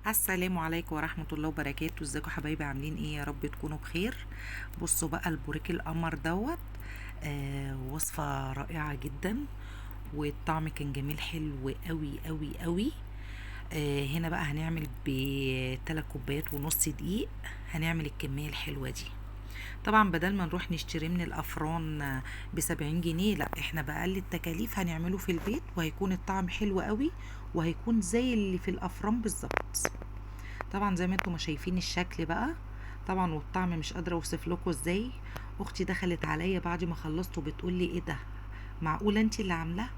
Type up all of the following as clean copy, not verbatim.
السلام عليكم ورحمة الله وبركاته. ازيكم حبايبي؟ عاملين ايه؟ يا رب تكونوا بخير. بصوا بقى البوريك القمر دوت. وصفة رائعة جدا، والطعم كان جميل حلو قوي قوي قوي. هنا بقى هنعمل ب3 كوبايات ونص دقيق. هنعمل الكمية الحلوة دي. طبعا بدل ما نروح نشتري من الافران ب70 جنيه، لا احنا بأقل التكاليف هنعمله في البيت، وهيكون الطعم حلو قوي، وهيكون زي اللي في الافران بالظبط. طبعا زي ما انتم ما شايفين الشكل بقى. طبعا والطعم مش قادره اوصف لكم ازاي. اختي دخلت عليا بعد ما خلصت وبتقول لي ايه ده، معقوله انت اللي عاملاه؟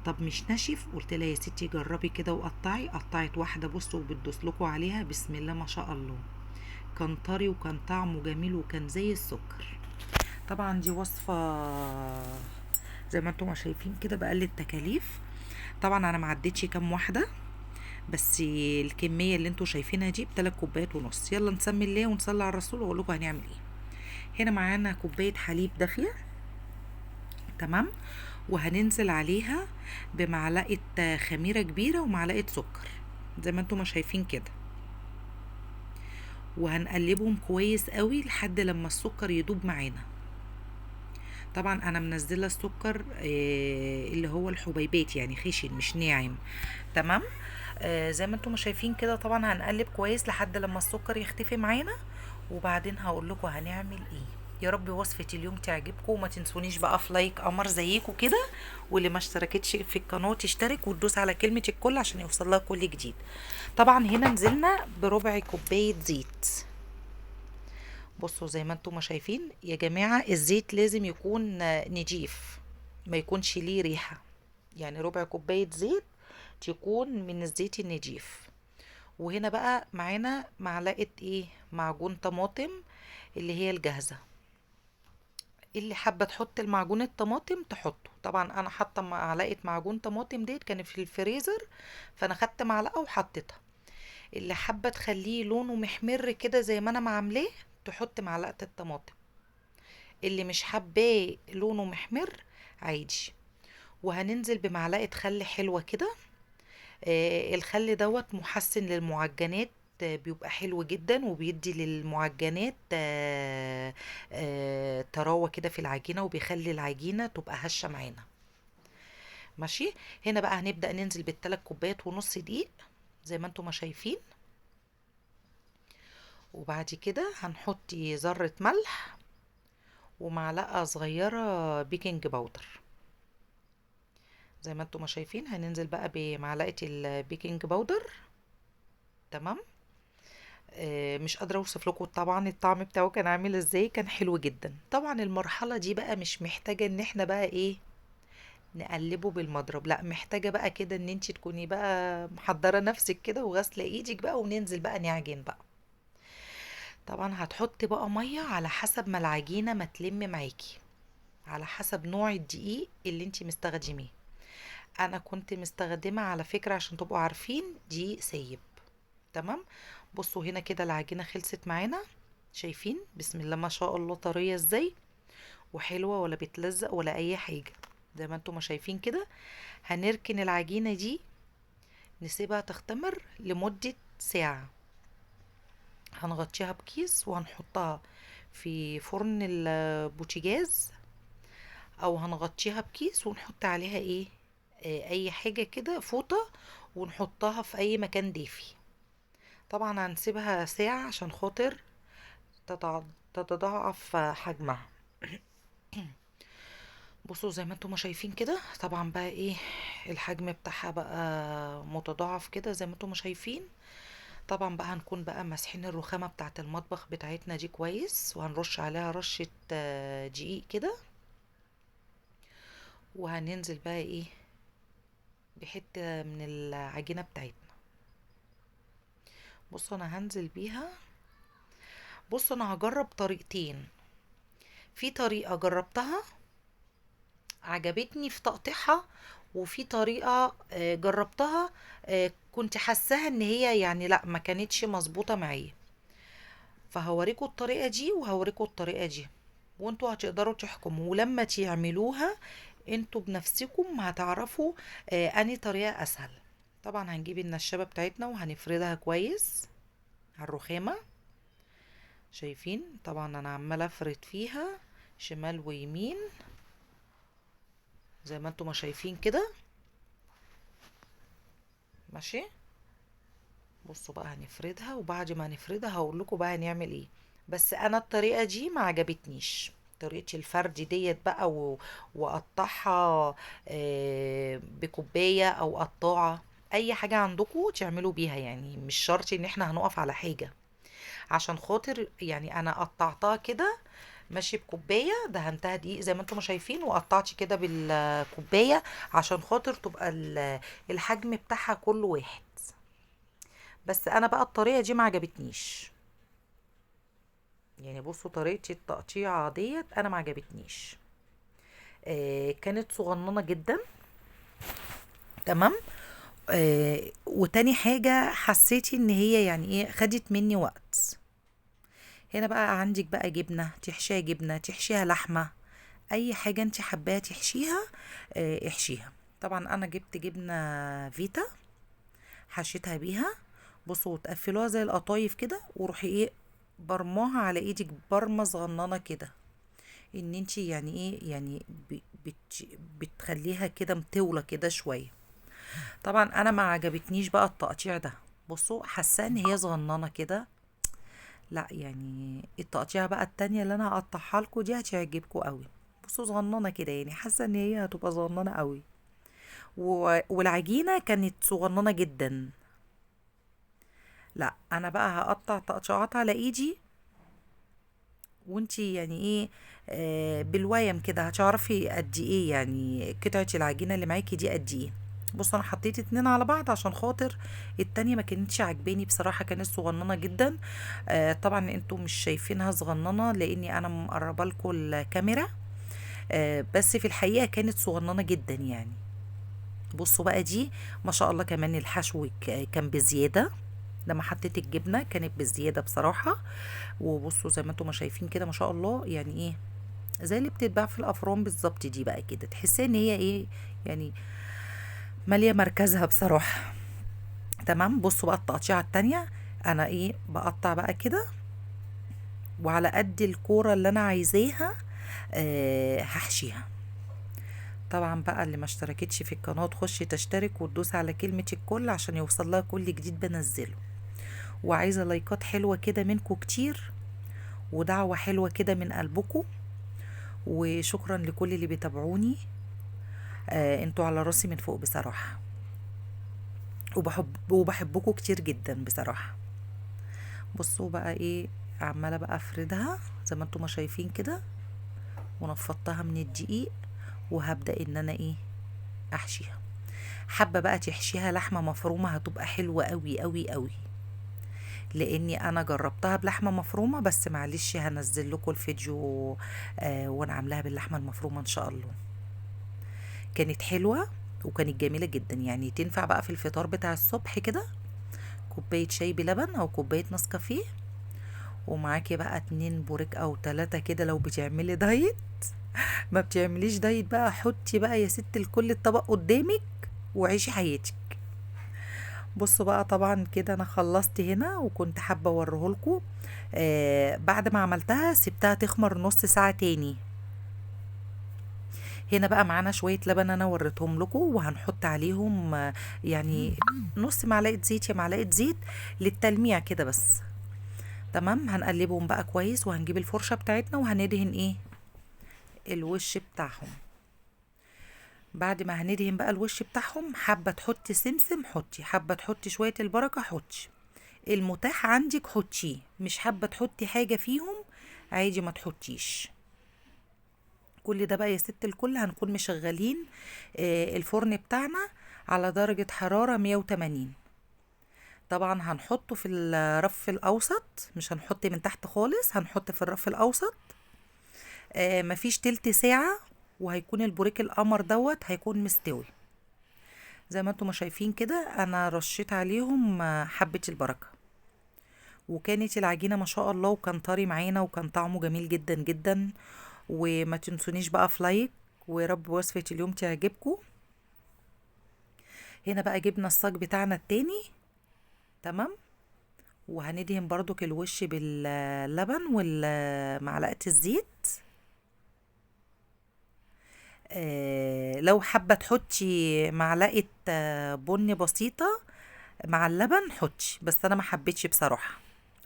طب مش ناشف؟ قلت لها يا ستي جربي كده وقطعي. قطعت واحده، بصوا وبتدوس لكم عليها، بسم الله ما شاء الله. كان طري وكان طعمه جميل وكان زي السكر. طبعا دي وصفه زي ما انتم ما شايفين كده بقلل التكاليف. طبعا انا ما عدتش كام واحده، بس الكمية اللي انتوا شايفينها دي ب3 كوبايات ونص. يلا نسمي الله ونصلي على الرسول واقول لكم هنعمل ايه. هنا معانا كوباية حليب دافية، تمام. وهننزل عليها بمعلقة خميرة كبيرة ومعلقة سكر زي ما انتوا ما شايفين كده، وهنقلبهم كويس قوي لحد لما السكر يدوب معانا. طبعا انا منزله السكر اللي هو الحبيبات، يعني خشن مش ناعم، تمام. زي ما انتم ما شايفين كده. طبعا هنقلب كويس لحد لما السكر يختفي معانا، وبعدين هقول لكم هنعمل ايه. يا رب وصفة اليوم تعجبكم، وما تنسونيش بقى في لايك قمر زيكم كده. واللي ما اشتركتش في القناة تشترك وتدوس على كلمة الكل عشان يوصل لها كل جديد. طبعا هنا نزلنا بربع كوباية زيت. بصوا زي ما انتم ما شايفين يا جماعة، الزيت لازم يكون نضيف، ما يكونش ليه ريحة. يعني ربع كوباية زيت تكون من الزيت النضيف. وهنا بقى معانا معلقة ايه، معجون طماطم اللي هي الجاهزة. اللي حابة تحط المعجون الطماطم تحطه. طبعا انا حاطة معلقة معجون طماطم ديت كانت في الفريزر، فانا خدت معلقة وحطيتها. اللي حابة تخليه لونه محمر كده زي ما انا معاملاه تحط معلقة الطماطم. اللي مش حباه لونه محمر عادي. وهننزل بمعلقة خل حلوة كده. الخل دوت محسن للمعجنات. بيبقى حلو جدا وبيدي للمعجنات طراوة كده في العجينة، وبيخلي العجينة تبقى هشة معانا. ماشي. هنا بقى هنبدأ ننزل بالثلاث كوبايات ونص دقيق زي ما انتم ما شايفين. وبعد كده هنحط ذرة ملح ومعلقة صغيرة بيكنج باودر زي ما انتم ما شايفين. هننزل بقى بمعلقة البيكنج باودر، تمام. مش قادرة اوصف لكم طبعا الطعم بتاعه كان عامل ازاي، كان حلو جدا. طبعا المرحلة دي بقى مش محتاجة ان احنا بقى ايه نقلبه بالمضرب، لا محتاجة بقى كده ان انتي تكوني بقى محضرة نفسك كده وغاسلة ايدك بقى، وننزل بقى نعجن بقى. طبعا هتحطي بقى مية على حسب ما العجينة ما تلم معاكي، على حسب نوع الدقيق اللي انتي مستخدميه. انا كنت مستخدمة على فكرة عشان تبقوا عارفين دقيق سايب، تمام. بصوا هنا كده العجينة خلصت معانا. شايفين بسم الله ما شاء الله طرية ازاي وحلوة، ولا بتلزق ولا اي حاجة. زي ما انتم ما شايفين كده. هنركن العجينة دي، نسيبها تختمر لمدة ساعة. هنغطيها بكيس وهنحطها في فرن البوتاجاز، او هنغطيها بكيس ونحط عليها ايه اي حاجة كده فوطة، ونحطها في اي مكان دافي. طبعا هنسيبها ساعة عشان خاطر تتضاعف حجمها. بصوا زي ما انتم ما شايفين كده. طبعا بقى ايه الحجم بتاعها بقى متضاعف كده زي ما انتم ما شايفين. طبعا بقى هنكون بقى ماسحين الرخامة بتاعة المطبخ بتاعتنا دي كويس، وهنرش عليها رشة دقيق كده. وهننزل بقى ايه بحتة من العجينة بتاعتنا. بصوا انا هنزل بيها. بصوا انا هجرب طريقتين. في طريقة جربتها عجبتني في تقطيعها، وفي طريقة جربتها كنت حاساها ان هي يعني لا ما كانتش مظبوطة معايا. فهوريكم الطريقة دي وهوريكم الطريقة دي، وانتوا هتقدروا تحكموا. ولما تعملوها انتوا بنفسكم هتعرفوا انهي طريقة اسهل. طبعا هنجيب النشابة بتاعتنا وهنفردها كويس على الرخامة. شايفين طبعا انا عمالة افرد فيها شمال ويمين زي ما انتم ما شايفين كده. ماشي. بصوا بقى هنفردها، وبعد ما نفردها هقول لكم بقى هنعمل ايه. بس انا الطريقه دي ما عجبتنيش، طريقه الفرد ديت بقى واقطعها بكوبايه او قطاعه، اي حاجه عندكم تعملوا بيها، يعني مش شرط ان احنا هنقف على حاجه عشان خاطر يعني انا قطعتها كده ماشي بكوبايه، دهنتها دقيق زي ما انتم شايفين، وقطعت كده بالكوبايه عشان خاطر تبقى الحجم بتاعها كل واحد. بس انا بقى الطريقه دي ما عجبتنيش، يعني بصوا طريقه التقطيعه ديت انا ما عجبتنيش. كانت صغننه جدا. تمام. وتاني حاجه حسيتي ان هي يعني ايه خدت مني وقت. هنا بقى عندك بقى جبنه تحشيها، جبنه تحشيها لحمه، اي حاجه انت حباها تحشيها احشيها. طبعا انا جبت جبنه فيتا حشيتها بيها. بصوا وتقفلوها زي القطايف كده، وروحي ايه برماها على ايدك برمه صغننه كده، ان انتي يعني ايه يعني بتخليها كده مطوله كده شويه. طبعا انا ما عجبتنيش بقى التقطيع ده. بصوا حاسه ان هي صغننه كده، لا يعني التقطيعه بقى التانية اللي انا هقطعها لكم دي هتعجبكم قوي. بصوا صغننه كده، يعني حاسه ان هي هتبقى صغننه قوي. والعجينه كانت صغننه جدا. لا انا بقى هقطع تقطيعات على ايدي، وانتي يعني ايه بالويم كده هتعرفي قد ايه يعني قطعة العجينة اللي معاكي دي قد ايه. بص انا حطيت اتنين على بعض عشان خاطر التانية ما كانتش عجباني بصراحة، كانت صغننة جدا. طبعا انتوا مش شايفينها صغننة لاني انا مقربة لكم الكاميرا، بس في الحقيقة كانت صغننة جدا يعني. بصوا بقى دي ما شاء الله كمان الحشو كان بزيادة. لما حطيت الجبنة كانت بزيادة بصراحة. وبصوا زي ما انتم ما شايفين كده ما شاء الله، يعني ايه زي اللي بتتباع في الافران بالظبط، دي بقى كده تحسي ان هي ايه يعني مالية مركزها بصراحة. تمام. بصوا بقى التقطيعة التانية، انا ايه بقطع بقى كده وعلى قد الكورة اللي انا عايزاها هحشيها. طبعا بقى اللي ما اشتركتش في القناة تخش تشترك وتدوس على كلمة الكل عشان يوصل لها كل جديد بنزله. وعايزة لايكات حلوة كده منكم كتير، ودعوة حلوة كده من قلبكم. وشكرا لكل اللي بيتابعوني، انتوا على راسي من فوق بصراحة، وبحبكم كتير جدا بصراحة. بصوا بقى ايه عمالة بقى افردها زي ما انتوا ما شايفين كده، ونفضتها من الدقيق، وهبدأ ان انا ايه احشيها. حابة بقى تحشيها لحمة مفرومة هتبقى حلوة قوي قوي قوي، لاني انا جربتها بلحمة مفرومة، بس معلش هنزل لكم الفيديو وانا عاملاها باللحمة المفرومة ان شاء الله. كانت حلوة وكانت جميلة جدا، يعني تنفع بقى في الفطار بتاع الصبح كده، كوباية شاي بلبن او كوباية نسكافيه، ومعاكي بقى 2 بوريك او 3 كده لو بتعملي دايت. ما بتعمليش دايت بقى حطي بقى يا ست الكل الطبق قدامك وعيشي حياتك. بصوا بقى طبعا كده انا خلصت هنا، وكنت حابة اوريهولكوا. بعد ما عملتها سبتها تخمر نص ساعة تاني. هنا بقى معانا شوية لبن انا وريتهم لكم، وهنحط عليهم يعني نص معلقة زيت يا معلقة زيت للتلميع كده بس. تمام. هنقلبهم بقى كويس، وهنجيب الفرشة بتاعتنا وهندهن ايه الوش بتاعهم. بعد ما هندهن بقى الوش بتاعهم، حابة تحطي سمسم حطي، حابة تحطي شوية البركة حطي، المتاح عندك حطيه، مش حابة تحطي حاجة فيهم عادي ما تحطيش. كل ده بقى يا ست الكل هنكون مشغلين الفرن بتاعنا على درجة حرارة 180. طبعا هنحطه في الرف الأوسط، مش هنحط من تحت خالص، هنحط في الرف الأوسط. مفيش تلت ساعة وهيكون البوريك القمر دوت هيكون مستوي. زي ما انتم شايفين كده انا رشيت عليهم حبة البركة، وكانت العجينة ما شاء الله، وكان طري معانا، وكان طعمه جميل جدا جدا. وما تنسونيش بقى في لايك، ويا رب وصفة اليوم تعجبكم. هنا بقى جبنا الصاج بتاعنا التاني. تمام. وهندهن برضو الوش باللبن ومعلقة الزيت. لو حابة تحطي معلقة بن بسيطة مع اللبن حطي، بس انا ما حبيتش بصراحة.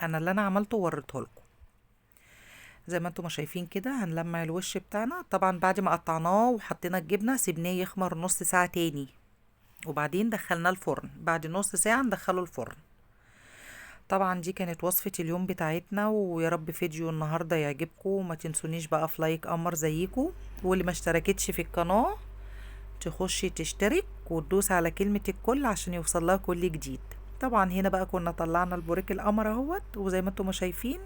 انا اللي انا عملته وريته لكم. زي ما انتم ما شايفين كده هنلمع الوش بتاعنا. طبعا بعد ما قطعناه وحطينا الجبنة سيبناه يخمر نص ساعة تاني، وبعدين دخلناه الفرن. بعد نص ساعة ندخله الفرن. طبعا دي كانت وصفة اليوم بتاعتنا، ويا رب فيديو النهاردة يعجبكم. وما تنسونيش بقى في لايك قمر زيكم، واللي ما اشتركتش في القناة تخشي تشترك وتدوس على كلمة الكل عشان يوصلها كل جديد. طبعا هنا بقى كنا طلعنا البوريك القمر اهوت، وزي ما انتم ما شايفين.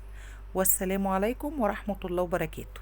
والسلام عليكم ورحمة الله وبركاته.